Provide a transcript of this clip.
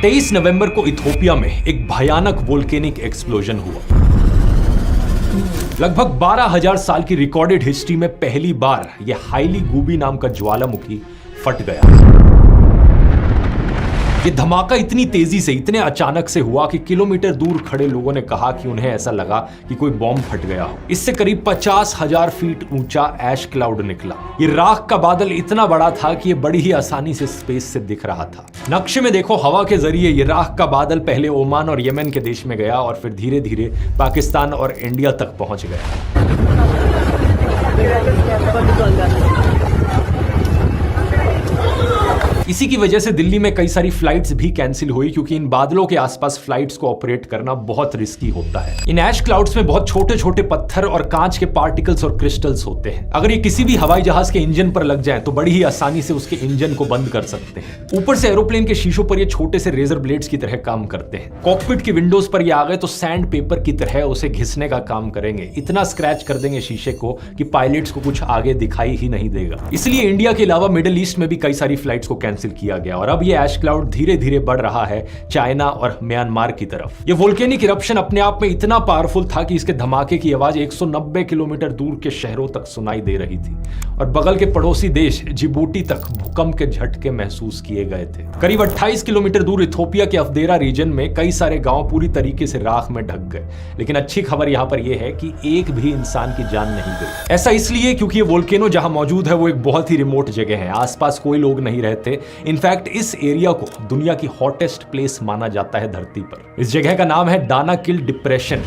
23 नवंबर को इथियोपिया में एक भयानक वोल्केनिक एक्सप्लोजन हुआ। लगभग 12,000 साल की रिकॉर्डेड हिस्ट्री में पहली बार यह हाईली गूबी नाम का ज्वालामुखी फट गया। ये धमाका इतनी तेजी से, इतने अचानक से हुआ कि किलोमीटर दूर खड़े लोगों ने कहा कि उन्हें ऐसा लगा कि कोई बॉम्ब फट गया हो। इससे करीब 50,000 फीट ऊंचा ऐश क्लाउड निकला। ये राख का बादल इतना बड़ा था कि ये बड़ी ही आसानी से स्पेस से दिख रहा था। नक्शे में देखो, हवा के जरिए ये राख का बादल पहले ओमान और यमन के देश में गया और फिर धीरे धीरे पाकिस्तान और इंडिया तक पहुंच गया। इसी की वजह से दिल्ली में कई सारी फ्लाइट्स भी कैंसिल हुई, क्योंकि इन बादलों के आसपास फ्लाइट्स को ऑपरेट करना बहुत रिस्की होता है। इन ऐश क्लाउड्स में बहुत छोटे छोटे पत्थर और कांच के पार्टिकल्स और क्रिस्टल्स होते हैं। अगर ये किसी भी हवाई जहाज के इंजन पर लग जाएं तो बड़ी ही आसानी से उसके इंजन को बंद कर सकते हैं। ऊपर से एरोप्लेन के शीशों पर ये छोटे से रेजर ब्लेड्स की तरह काम करते हैं। कॉकपिट की विंडोज पर ये आ गए तो सैंड पेपर की तरह उसे घिसने का काम करेंगे। इतना स्क्रैच कर देंगे शीशे को कि पायलट्स को कुछ आगे दिखाई ही नहीं देगा। इसलिए इंडिया के अलावा मिडिल ईस्ट में भी कई सारी फ्लाइट्स को कैंसिल किया गया और अब ये ऐश क्लाउड धीरे धीरे बढ़ रहा है चाइना और म्यांमार की तरफ। ये वोल्केनिक इरप्शन अपने आप में इतना पावरफुल था कि इसके धमाके की आवाज 190 किलोमीटर दूर के शहरों तक सुनाई दे रही थी और बगल के पड़ोसी देश जिबूटी तक भूकंप के झटके महसूस किए गए थे। करीब 28 किलोमीटर दूर इथियोपिया के अफदेरा रीजन में कई सारे गांव पूरी तरीके से राख में ढक गए। लेकिन अच्छी खबर यहां पर यह है कि एक भी इंसान की जान नहीं गई। ऐसा इसलिए क्योंकि ये वोल्केनो जहां मौजूद है वो एक बहुत ही रिमोट जगह है। आसपास कोई लोग नहीं रहते। इनफैक्ट इस एरिया को दुनिया की हॉटेस्ट प्लेस माना जाता है धरती पर। इस जगह का नाम है दानाकिल डिप्रेशन।